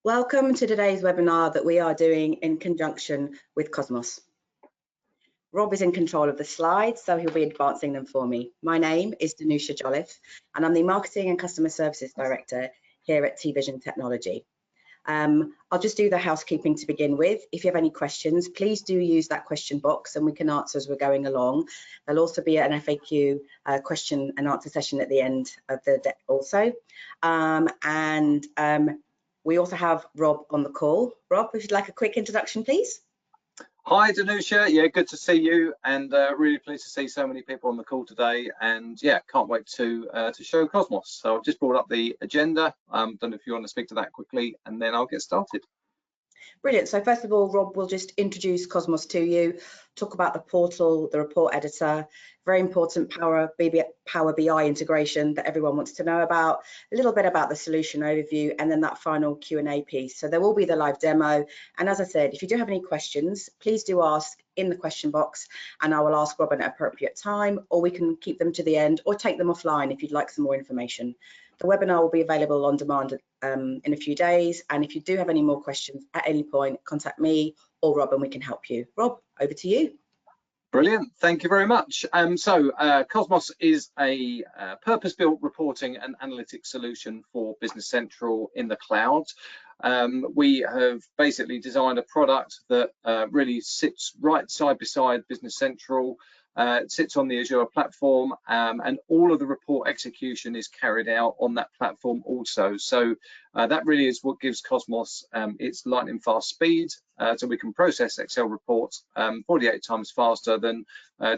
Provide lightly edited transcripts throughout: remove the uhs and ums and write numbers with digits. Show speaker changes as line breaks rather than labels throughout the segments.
Welcome to today's webinar that we are doing in conjunction with Cosmos. Rob is in control of the slides, so he'll be advancing them for me. My name is Danusha Jolliffe, and I'm the Marketing and Customer Services Director here at T-Vision Technology. I'll just do the housekeeping to begin with. If you have any questions, please do use that question box and we can answer as we're going along. There'll also be an FAQ question and answer session at the end of the day also. We also have Rob on the call. Rob, if you'd like a quick introduction, please.
Hi, Danusha. Yeah, good to see you, and really pleased to see so many people on the call today. And yeah, can't wait to show Cosmos. So I've just brought up the agenda. Don't know if you want to speak to that quickly, and then I'll get started.
Brilliant. So first of all, Rob will just introduce Cosmos to you, talk about the portal, the report editor, very important Power BI integration that everyone wants to know about, a little bit about the solution overview, and then that final Q&A piece. So there will be the live demo. And as I said, if you do have any questions, please do ask in the question box and I will ask Rob at an appropriate time, or we can keep them to the end or take them offline if you'd like some more information. The webinar will be available on demand in a few days, and if you do have any more questions at any point, contact me or Rob and we can help you. Rob, over to you.
Brilliant, thank you very much. Cosmos is a purpose-built reporting and analytics solution for Business Central in the cloud. We have basically designed a product that really sits right side by side Business Central. It sits on the Azure platform, and all of the report execution is carried out on that platform also. So that really is what gives Cosmos its lightning fast speed, so we can process Excel reports 48 times faster than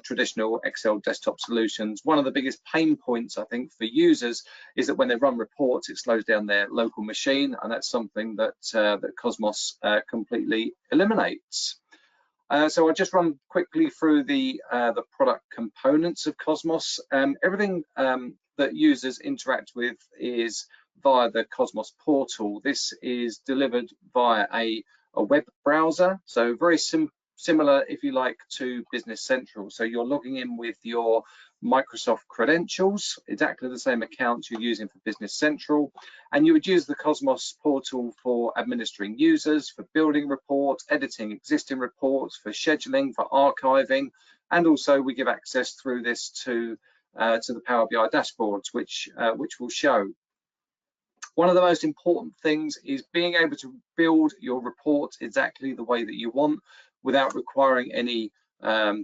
traditional Excel desktop solutions. One of the biggest pain points, I think, for users is that when they run reports, it slows down their local machine, and that's something that, that Cosmos completely eliminates. So I'll just run quickly through the product components of Cosmos. Everything that users interact with is via the Cosmos portal. This is delivered via a web browser, so very similar, if you like, to Business Central. So you're logging in with your Microsoft credentials, exactly the same accounts you're using for Business Central, and you would use the Cosmos portal for administering users, for building reports, editing existing reports, for scheduling, for archiving, and also we give access through this to the Power BI dashboards, which we'll show. One of the most important things is being able to build your reports exactly the way that you want without requiring any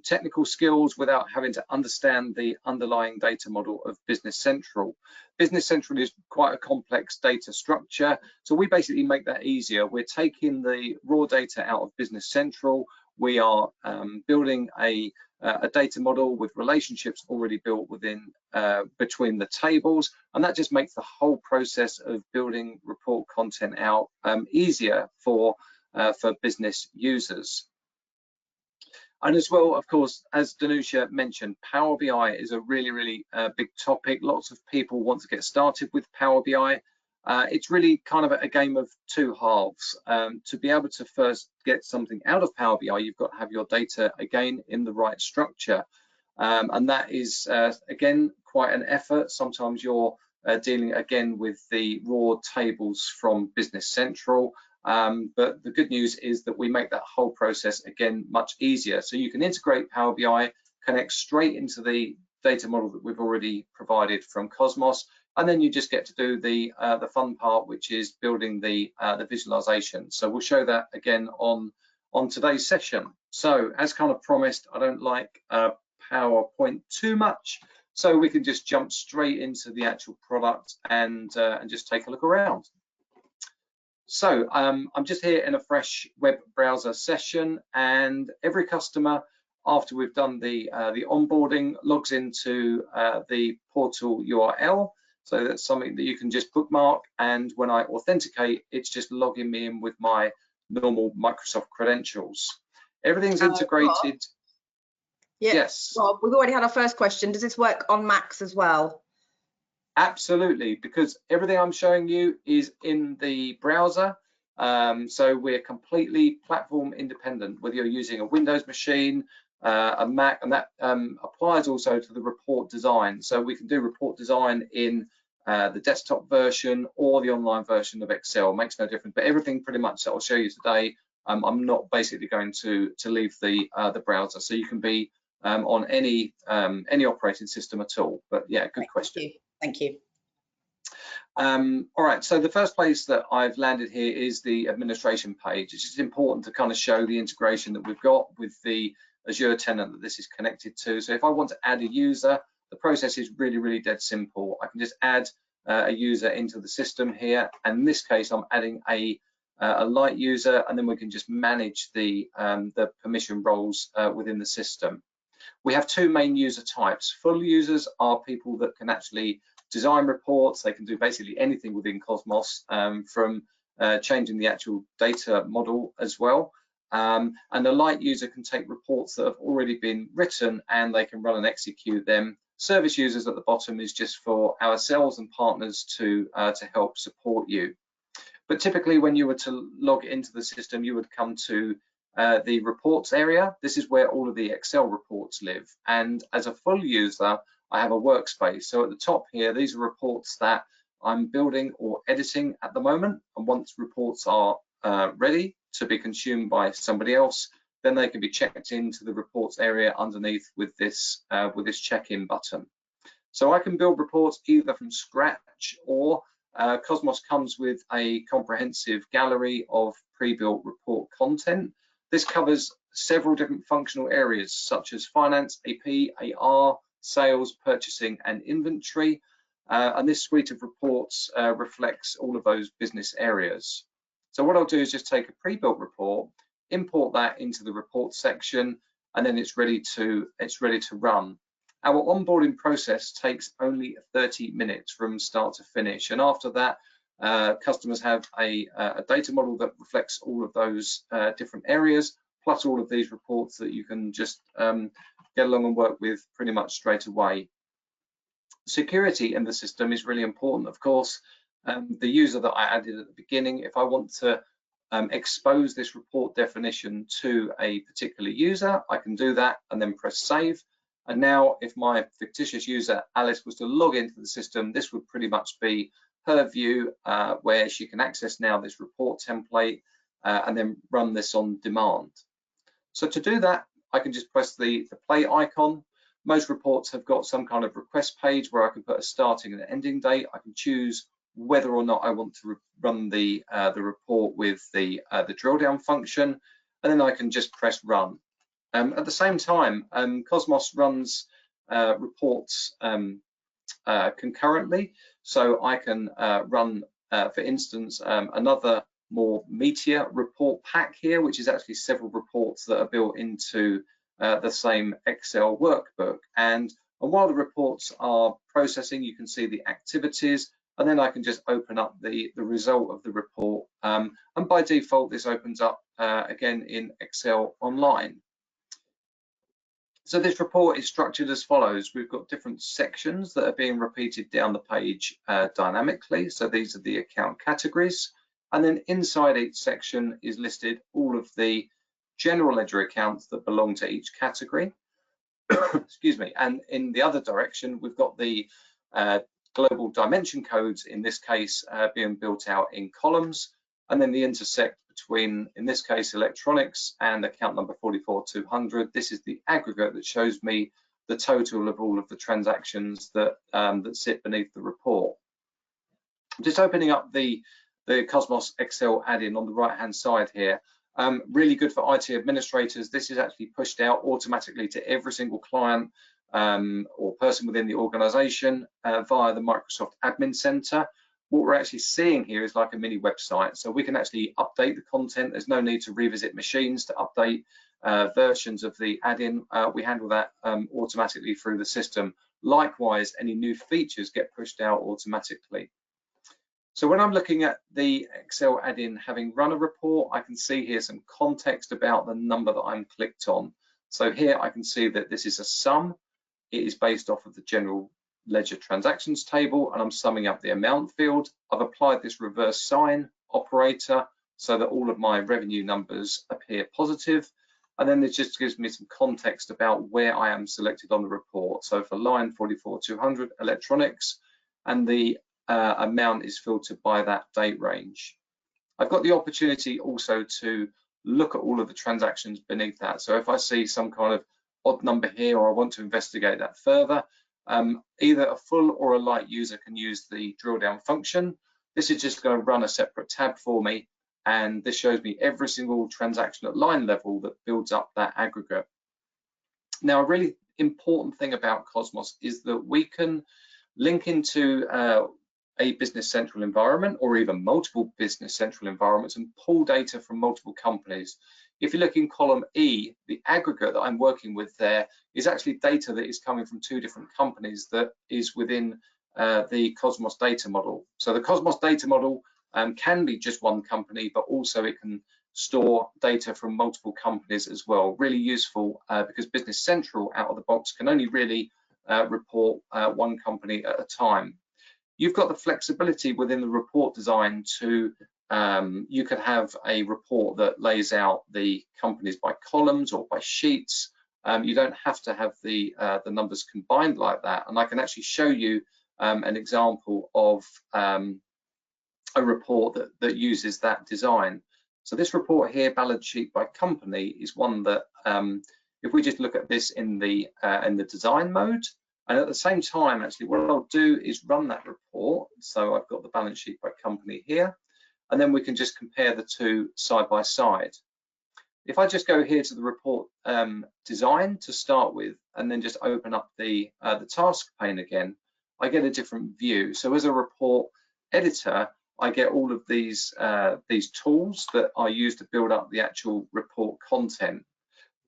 technical skills, without having to understand the underlying data model of Business Central. Business Central is quite a complex data structure, so we basically make that easier. We're taking the raw data out of Business Central. We are building a data model with relationships already built within between the tables, and that just makes the whole process of building report content out easier for business users. And as well, of course, as Danusha mentioned, Power BI is a really big topic. Lots of people want to get started with Power BI. It's really kind of a game of two halves. To be able to first get something out of Power BI, you've got to have your data again in the right structure. And that is, again, quite an effort. Sometimes you're dealing again with the raw tables from Business Central. But the good news is that we make that whole process again much easier. So you can integrate Power BI, connect straight into the data model that we've already provided from Cosmos, and then you just get to do the fun part, which is building the visualization. So we'll show that again on today's session. So as kind of promised, I don't like PowerPoint too much, so we can just jump straight into the actual product and just take a look around. So I'm just here in a fresh web browser session, and every customer, after we've done the onboarding, logs into the portal URL. So that's something that you can just bookmark, and when I authenticate, it's just logging me in with my normal Microsoft credentials. Everything's integrated.
Rob? Yeah.
Yes.
Rob, we've already had our first question. Does this work on Macs as well?
Absolutely, because everything I'm showing you is in the browser. So we're completely platform independent, whether you're using a Windows machine, a Mac, and that applies also to the report design. So we can do report design in the desktop version or the online version of Excel, makes no difference. But everything pretty much that I'll show you today, I'm not basically going to leave the browser, so you can be on any operating system at all. But yeah, good question.
Thank you.
All right, so the first place that I've landed here is the administration page. It's just important to kind of show the integration that we've got with the Azure tenant that this is connected to. So if I want to add a user, the process is really dead simple. I can just add a user into the system here, and in this case I'm adding a light user, and then we can just manage the permission roles within the system. We have two main user types. Full users are people that can actually design reports. They can do basically anything within Cosmos, from changing the actual data model as well. And the light user can take reports that have already been written and they can run and execute them. Service users at the bottom is just for our sales and partners to help support you. But typically when you were to log into the system, you would come to the reports area. This is where all of the Excel reports live. And as a full user, I have a workspace. So at the top here, these are reports that I'm building or editing at the moment. And once reports are ready to be consumed by somebody else, then they can be checked into the reports area underneath with this check-in button. So I can build reports either from scratch, or Cosmos comes with a comprehensive gallery of pre-built report content. This covers several different functional areas such as finance, AP, AR, sales, purchasing, and inventory. And this suite of reports reflects all of those business areas. So what I'll do is just take a pre-built report, import that into the report section, and then it's ready to run. Our onboarding process takes only 30 minutes from start to finish, and after that, customers have a data model that reflects all of those different areas, plus all of these reports that you can just get along and work with pretty much straight away. Security in the system is really important, of course. The user that I added at the beginning, if I want to expose this report definition to a particular user, I can do that and then press save. And now if my fictitious user Alice was to log into the system, this would pretty much be her view, where she can access now this report template and then run this on demand. So to do that, I can just press the play icon. Most reports have got some kind of request page where I can put a starting and an ending date. I can choose whether or not I want to run the report with the drill down function, and then I can just press run. At the same time, Cosmos runs reports concurrently, so I can run, for instance, another more meatier report pack here, which is actually several reports that are built into the same Excel workbook. And while the reports are processing, you can see the activities, and then I can just open up the result of the report. And by default, this opens up again in Excel Online. So this report is structured as follows. We've got different sections that are being repeated down the page dynamically. So these are the account categories. And then inside each section is listed all of the general ledger accounts that belong to each category. Excuse me. And in the other direction, we've got the global dimension codes, in this case, being built out in columns. And then the intersect between, in this case, electronics and account number 44200. This is the aggregate that shows me the total of all of the transactions that that sit beneath the report. I'm just opening up the Cosmos Excel add-in on the right-hand side here. Really good for IT administrators. This is actually pushed out automatically to every single client or person within the organization via the Microsoft Admin Center. What we're actually seeing here is like a mini website, so we can actually update the content. There's no need to revisit machines to update versions of the add-in. We handle that automatically through the system. Likewise, any new features get pushed out automatically. So when I'm looking at the Excel add-in having run a report, I can see here some context about the number that I'm clicked on. So here I can see that this is a sum. It is based off of the general ledger transactions table, and I'm summing up the amount field. I've applied this reverse sign operator so that all of my revenue numbers appear positive, and then it just gives me some context about where I am selected on the report. So for line 44200 electronics, and the amount is filtered by that date range. I've got the opportunity also to look at all of the transactions beneath that. So if I see some kind of odd number here, or I want to investigate that further, either a full or a light user can use the drill down function. This is just going to run a separate tab for me, and this shows me every single transaction at line level that builds up that aggregate. Now, a really important thing about Cosmos is that we can link into a Business Central environment, or even multiple Business Central environments, and pull data from multiple companies. If you look in column E, the aggregate that I'm working with there is actually data that is coming from 2 different companies that is within the Cosmos data model. So the Cosmos data model can be just one company, but also it can store data from multiple companies as well. Really useful because Business Central out of the box can only really report one company at a time. You've got the flexibility within the report design to you could have a report that lays out the companies by columns or by sheets. You don't have to have the numbers combined like that, and I can actually show you an example of a report that uses that design. So this report here, balance sheet by company, is one that if we just look at this in the design mode, and at the same time, actually, what I'll do is run that report. So I've got the balance sheet by company here, and then we can just compare the 2 side by side. If I just go here to the report design to start with, and then just open up the task pane again, I get a different view. So as a report editor, I get all of these tools that I use to build up the actual report content.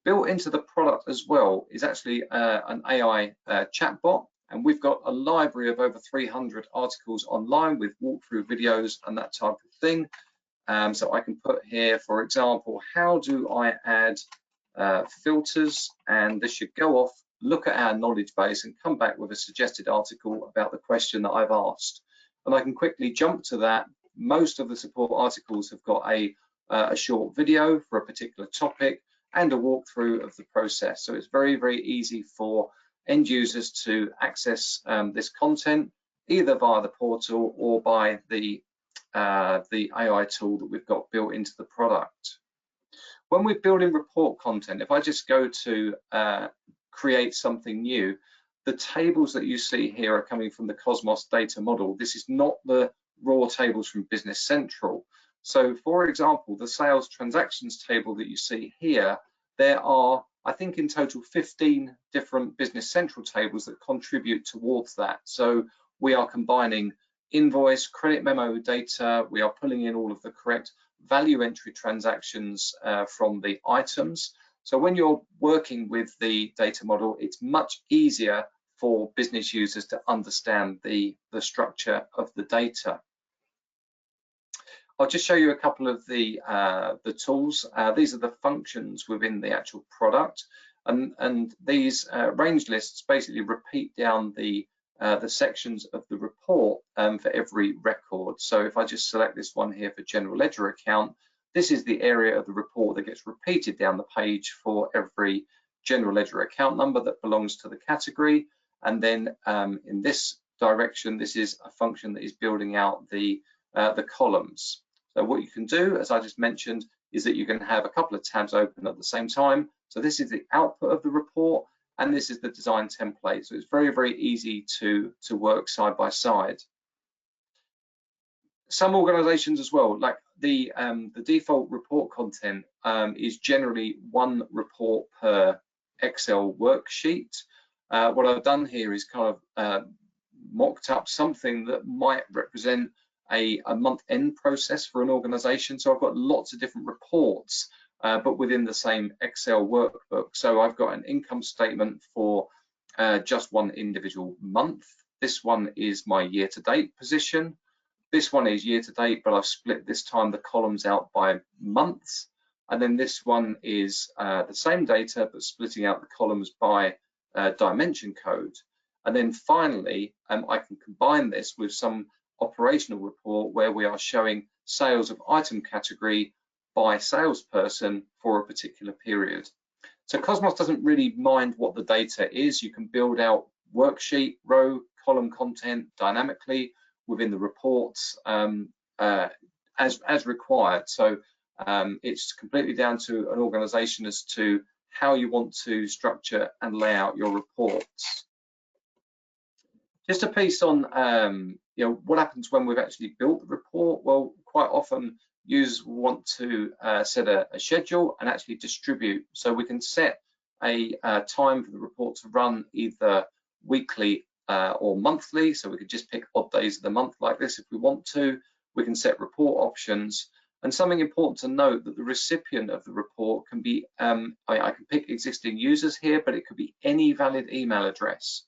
Built into the product as well is actually an AI chatbot, and we've got a library of over 300 articles online with walkthrough videos and that type of thing. So I can put here, for example, how do I add filters, and this should go off, look at our knowledge base and come back with a suggested article about the question that I've asked. And I can quickly jump to that. Most of the support articles have got a short video for a particular topic and a walkthrough of the process. So it's very, very easy for end users to access this content, either via the portal or by the AI tool that we've got built into the product. When we're building report content, if I just go to create something new, the tables that you see here are coming from the Cosmos data model. This is not the raw tables from Business Central. So for example, the sales transactions table that you see here, there are, I think in total, 15 different Business Central tables that contribute towards that. So we are combining invoice, credit memo data, we are pulling in all of the correct value entry transactions from the items. So when you're working with the data model, it's much easier for business users to understand the structure of the data. I'll just show you a couple of the tools. These are the functions within the actual product, and these range lists basically repeat down the sections of the report for every record. So if I just select this one here for general ledger account, this is the area of the report that gets repeated down the page for every general ledger account number that belongs to the category. And then in this direction, this is a function that is building out the columns. So what you can do, as I just mentioned, is that you can have a couple of tabs open at the same time. So this is the output of the report, and this is the design template. So it's very, very easy to work side by side. Some organizations as well, like the default report content is generally 1 report per Excel worksheet. What I've done here is kind of mocked up something that might represent a month-end process for an organization. So I've got lots of different reports, but within the same Excel workbook. So I've got an income statement for just one individual month. This one is my year-to-date position. This one is year-to-date, but I've split this time the columns out by months. And then this one is the same data, but splitting out the columns by dimension code. And then finally, I can combine this with some operational report where we are showing sales of item category by salesperson for a particular period. So Cosmos doesn't really mind what the data is. You can build out worksheet, row, column content dynamically, within the reports as required. So it's completely down to an organization as to how you want to structure and lay out your reports. Just a piece on what happens when we've actually built the report. Well, quite often users want to set a schedule and actually distribute. So we can set a time for the report to run either weekly or monthly. So we could just pick odd days of the month like this if we want to. We can set report options. And something important to note, that the recipient of the report can be, I can pick existing users here, but it could be any valid email address.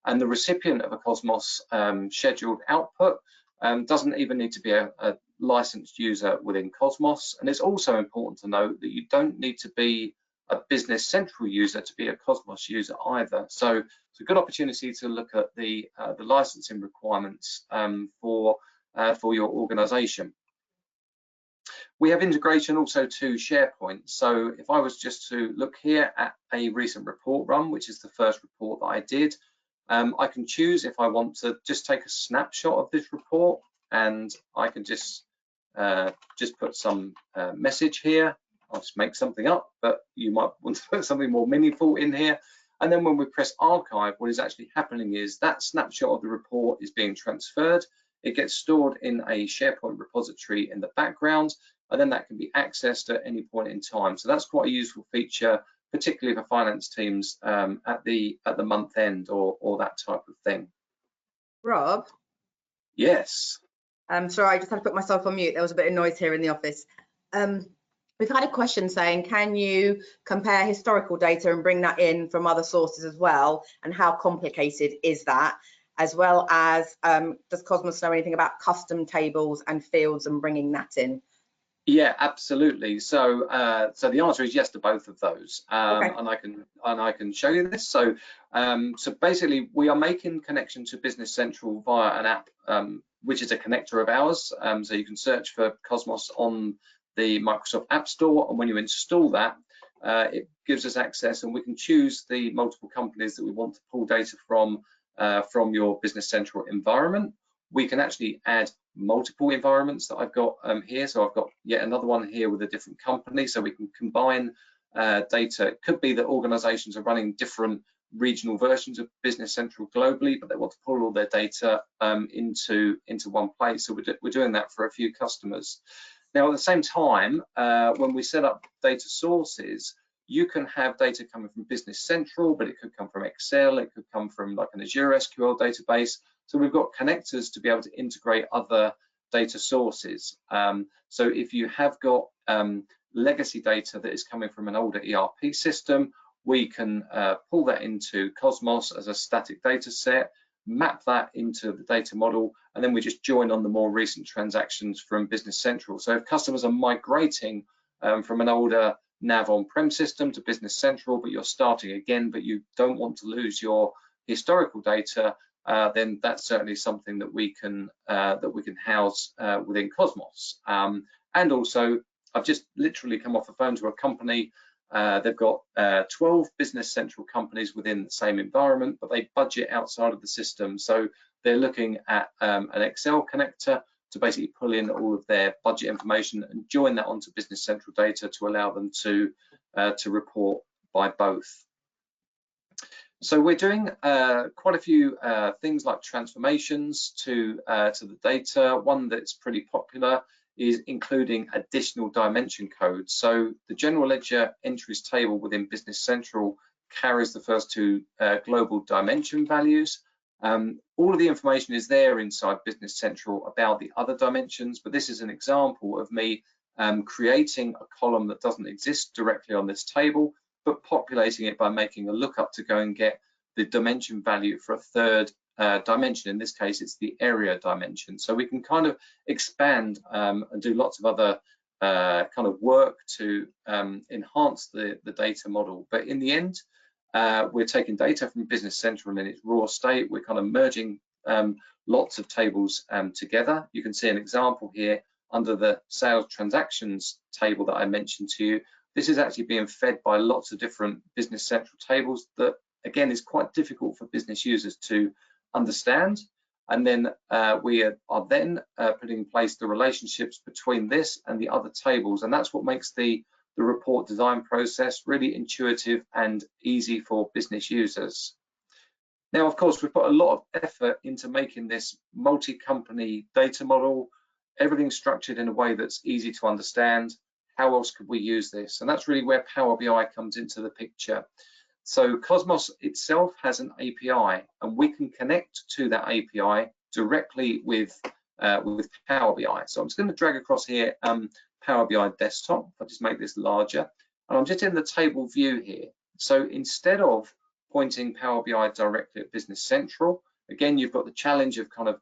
And the recipient of a Cosmos scheduled output doesn't even need to be a licensed user within Cosmos. And it's also important to note that you don't need to be a Business Central user to be a Cosmos user either. So it's a good opportunity to look at the licensing requirements for your organization. We have integration also to SharePoint. So if I was just to look here at a recent report run, which is the first report that I did, I can choose if I want to just take a snapshot of this report, and I can just put some message here. I'll just make something up, but you might want to put something more meaningful in here. And then when we press archive, what is actually happening is that snapshot of the report is being transferred. It gets stored in a SharePoint repository in the background, and then that can be accessed at any point in time. So that's quite a useful feature, particularly for finance teams at the month end or that type of thing.
Rob?
Yes.
Sorry, I just had to put myself on mute. There was a bit of noise here in the office. We've had a question saying, can you compare historical data and bring that in from other sources as well? And how complicated is that? As well as, does Cosmos know anything about custom tables and fields and bringing that in?
Yeah, absolutely. So the answer is yes to both of those,
Okay.
and I can show you this. So basically, we are making connection to Business Central via an app, which is a connector of ours. So you can search for Cosmos on the Microsoft App Store, and when you install that, it gives us access, and we can choose the multiple companies that we want to pull data from your Business Central environment. We can actually add multiple environments that I've got here. So I've got yet another one here with a different company, so we can combine data. It could be that organizations are running different regional versions of Business Central globally, but they want to pull all their data into one place. So we're doing that for a few customers. Now, at the same time, when we set up data sources, you can have data coming from Business Central, but it could come from Excel, it could come from like an Azure SQL database. So we've got connectors to be able to integrate other data sources. So if you have got legacy data that is coming from an older ERP system, we can pull that into Cosmos as a static data set, map that into the data model, and then we just join on the more recent transactions from Business Central. So if customers are migrating from an older Nav on-prem system to Business Central, but you're starting again, but you don't want to lose your historical data, then that's certainly something that we can house within Cosmos. And also, I've just literally come off the phone to a company. They've got 12 Business Central companies within the same environment, but they budget outside of the system. So they're looking at an Excel connector to basically pull in all of their budget information and join that onto Business Central data to allow them to report by both. So we're doing quite a few things like transformations to the data. One that's pretty popular is including additional dimension codes. So the general ledger entries table within Business Central carries the first two global dimension values. All of the information is there inside Business Central about the other dimensions, but this is an example of me creating a column that doesn't exist directly on this table, but populating it by making a lookup to go and get the dimension value for a third dimension. In this case, it's the area dimension. So we can kind of expand and do lots of other kind of work to enhance the data model. But in the end, we're taking data from Business Central in its raw state. We're kind of merging lots of tables together. You can see an example here under the sales transactions table that I mentioned to you. This is actually being fed by lots of different Business Central tables that, again, is quite difficult for business users to understand. And then we are then putting in place the relationships between this and the other tables, and that's what makes the report design process really intuitive and easy for business users. Now, of course, we've put a lot of effort into making this multi-company data model, everything structured in a way that's easy to understand. How else could we use this? And that's really where Power BI comes into the picture. So Cosmos itself has an API, and we can connect to that API directly with Power BI. So I'm just going to drag across here Power BI desktop. If I just make this larger, and I'm just in the table view here. So instead of pointing Power BI directly at Business Central, again, you've got the challenge of kind of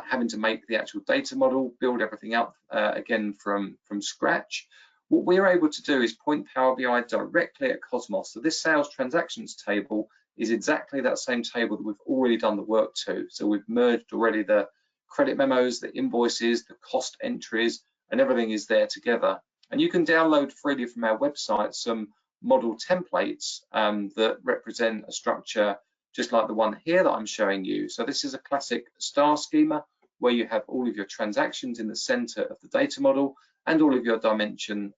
having to make the actual data model, build everything up again from scratch. What we're able to do is point Power BI directly at Cosmos. So this sales transactions table is exactly that same table that we've already done the work to. So we've merged already the credit memos, the invoices, the cost entries, and everything is there together. And you can download freely from our website some model templates that represent a structure just like the one here that I'm showing you. So this is a classic star schema where you have all of your transactions in the center of the data model and all of your dimension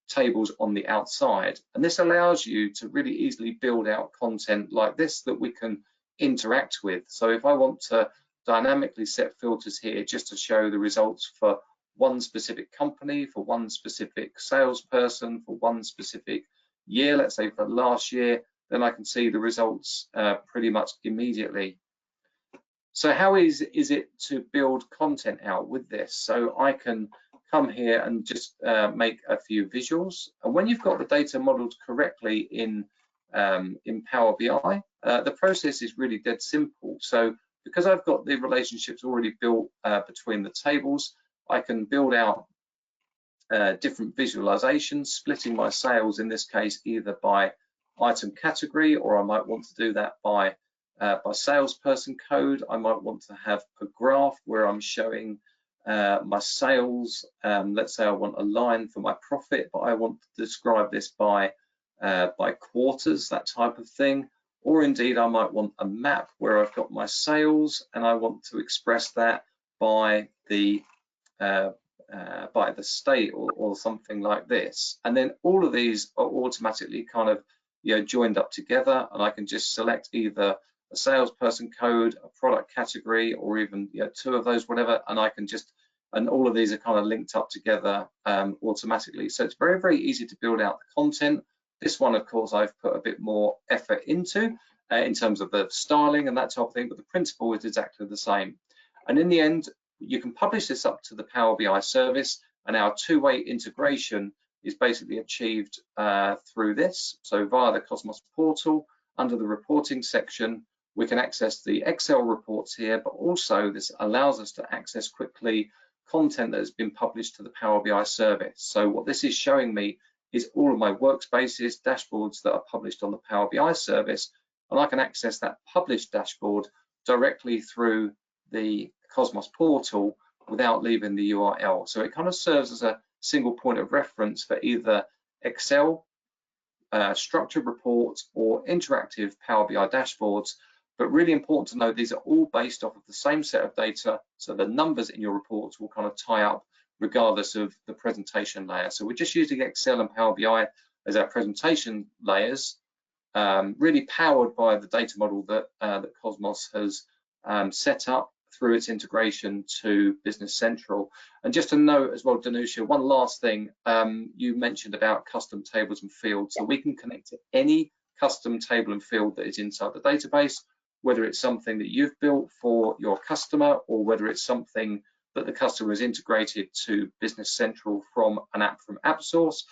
tables on the outside. And this allows you to really easily build out content like this that we can interact with. So if I want to dynamically set filters here just to show the results for one specific company, for one specific salesperson, for one specific year, let's say for last year, then I can see the results pretty much immediately. So how is it to build content out with this? So I can come here and just make a few visuals. And when you've got the data modeled correctly in Power BI, the process is really dead simple. So because I've got the relationships already built between the tables, I can build out different visualizations, splitting my sales in this case either by item category, or I might want to do that by salesperson code. I might want to have a graph where I'm showing my sales. Let's say I want a line for my profit, but I want to describe this by quarters, that type of thing. Or indeed, I might want a map where I've got my sales and I want to express that by the state or something like this. And then all of these are automatically kind of joined up together, and I can just select either a salesperson code, a product category, or even two of those, whatever, and I can just, and all of these are kind of linked up together automatically. So it's very, very easy to build out the content. This one, of course, I've put a bit more effort into in terms of the styling and that type of thing, but the principle is exactly the same. And in the end, you can publish this up to the Power BI service, and our two-way integration is basically achieved through this. So via the Cosmos portal, under the reporting section, we can access the Excel reports here, but also this allows us to access quickly content that has been published to the Power BI service. So what this is showing me is all of my workspaces, dashboards that are published on the Power BI service, and I can access that published dashboard directly through the Cosmos portal without leaving the URL. So it kind of serves as a single point of reference for either Excel, structured reports, or interactive Power BI dashboards. But really important to note, these are all based off of the same set of data, so the numbers in your reports will kind of tie up regardless of the presentation layer. So we're just using Excel and Power BI as our presentation layers, really powered by the data model that Cosmos has set up through its integration to Business Central. And just to note as well, Danusia, one last thing, you mentioned about custom tables and fields. So we can connect to any custom table and field that is inside the database, whether it's something that you've built for your customer or whether it's something that the customer has integrated to Business Central from an app from AppSource.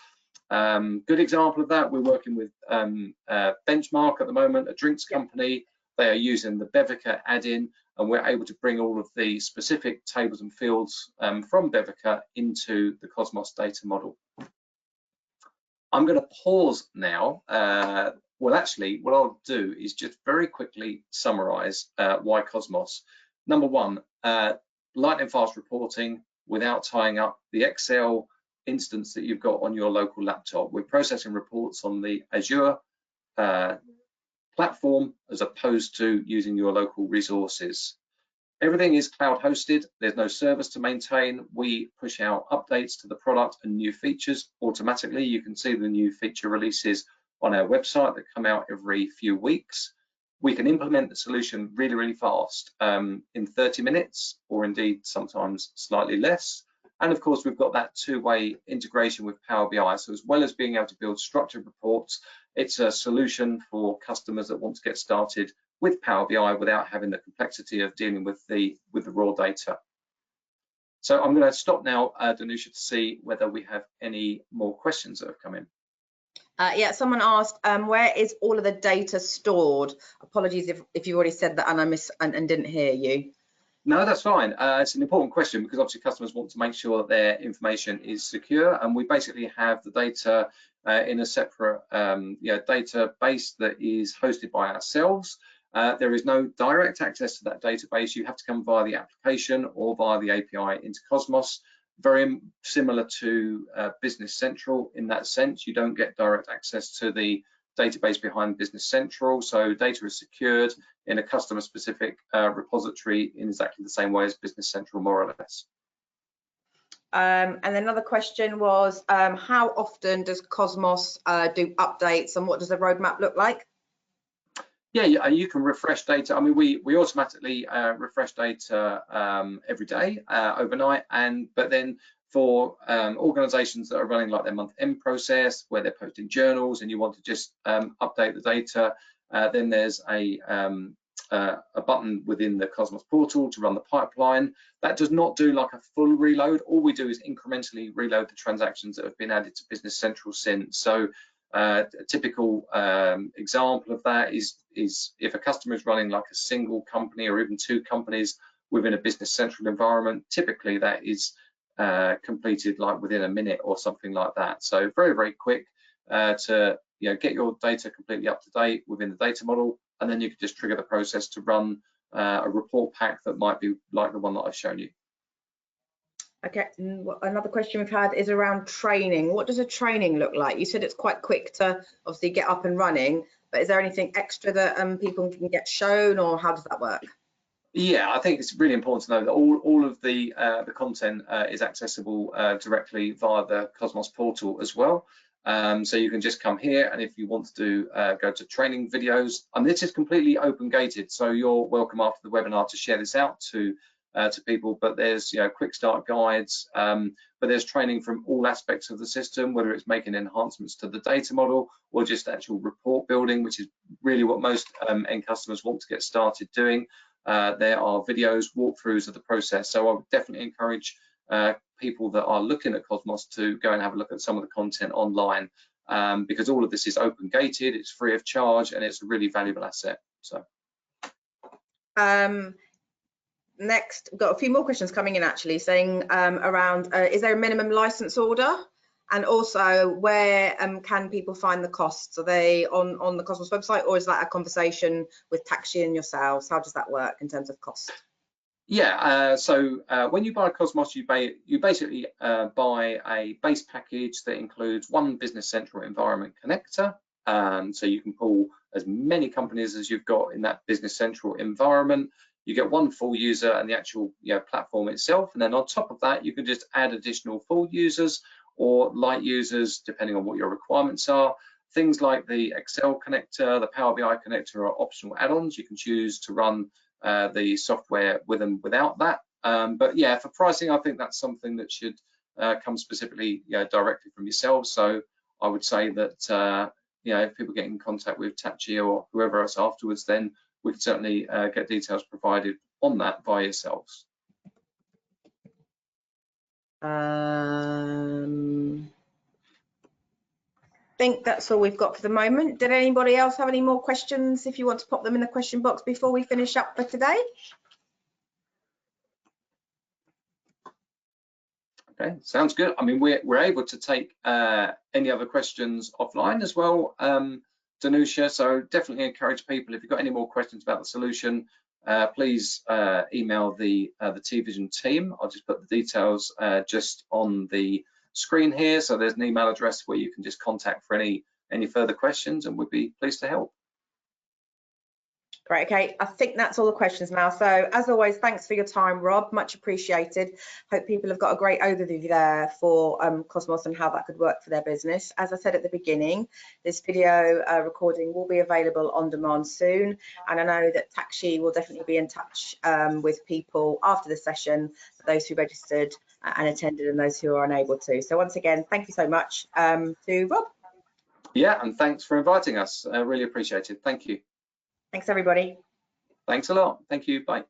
Good example of that, we're working with Benchmark at the moment, a drinks company. They are using the Bevica add-in, and we're able to bring all of the specific tables and fields from Bevica into the Cosmos data model. I'm going to pause now. Well, actually, what I'll do is just very quickly summarize why Cosmos. Number one, lightning fast reporting without tying up the Excel instance that you've got on your local laptop. We're processing reports on the Azure platform as opposed to using your local resources. Everything is cloud hosted. There's no servers to maintain. We push out updates to the product and new features automatically. You can see the new feature releases on our website that come out every few weeks. We can implement the solution really, really fast, in 30 minutes, or indeed sometimes slightly less. And of course, we've got that two-way integration with Power BI. So as well as being able to build structured reports, it's a solution for customers that want to get started with Power BI without having the complexity of dealing with the raw data. So I'm going to stop now, Danusha, to see whether we have any more questions that have come in.
Yeah, someone asked, where is all of the data stored? Apologies if you already said that and I missed and didn't hear you.
No, that's fine. It's an important question because obviously customers want to make sure that their information is secure, and we basically have the data in a separate database that is hosted by ourselves. There is no direct access to that database. You have to come via the application or via the API into Cosmos. Very similar to Business Central in that sense. You don't get direct access to the database behind Business Central, so data is secured in a customer-specific repository in exactly the same way as Business Central, more or less.
And another question was, how often does Cosmos do updates, and what does the roadmap look like?
Yeah, you can refresh data. I mean, we automatically refresh data every day, overnight, but then for organizations that are running like their month-end process, where they're posting journals and you want to just update the data, then there's a button within the Cosmos portal to run the pipeline. That does not do like a full reload. All we do is incrementally reload the transactions that have been added to Business Central since. So a typical example of that is if a customer is running like a single company or even two companies within a Business Central environment, typically that is completed like within a minute or something like that. So very, very quick to get your data completely up to date within the data model, and then you can just trigger the process to run a report pack that might be like the one that I've shown you.
Okay, another question we've had is around training. What does a training look like? You said it's quite quick to obviously get up and running, but is there anything extra that people can get shown, or how does that work?
Yeah, I think it's really important to know that all of the content is accessible directly via the Cosmos portal as well. So you can just come here, and if you want to go to training videos, and this is completely open gated, so you're welcome after the webinar to share this out to people. But there's quick start guides, but there's training from all aspects of the system, whether it's making enhancements to the data model or just actual report building, which is really what most end customers want to get started doing. There are videos, walkthroughs of the process. So I would definitely encourage people that are looking at Cosmos to go and have a look at some of the content online, because all of this is open gated, it's free of charge, and it's a really valuable asset. So
next, we've got a few more questions coming in actually, saying around is there a minimum license order, and also where can people find the costs? Are they on the Cosmos website, or is that a conversation with Taxi and yourselves? How does that work in terms of cost?
Yeah, so when you buy Cosmos, you basically buy a base package that includes one Business Central environment connector. So you can pull as many companies as you've got in that Business Central environment. You get one full user and the actual platform itself, and then on top of that, you can just add additional full users or light users, depending on what your requirements are. Things like the Excel connector, the Power BI connector are optional add-ons. You can choose to run the software with and without that. But yeah, for pricing, I think that's something that should come specifically directly from yourselves. So I would say that if people get in contact with Tachi or whoever else afterwards, then we can certainly get details provided on that by yourselves.
I think that's all we've got for the moment. Did anybody else have any more questions? If you want to pop them in the question box before we finish up for today.
Okay, sounds good. I mean, we're able to take any other questions offline as well, Danusha. So definitely encourage people, if you've got any more questions about the solution, please email the T-Vision team. I'll just put the details just on the screen here. So there's an email address where you can just contact for any further questions, and we'd be pleased to help.
Great, okay, I think that's all the questions now. So as always, thanks for your time, Rob, much appreciated. Hope people have got a great overview there for Cosmos and how that could work for their business. As I said at the beginning, this video recording will be available on demand soon, and I know that Takshi will definitely be in touch with people after the session, for those who registered and attended and those who are unable to. So once again, thank you so much to Rob.
Yeah, and thanks for inviting us. Really appreciate it. Thank you.
Thanks, everybody.
Thanks a lot. Thank you. Bye.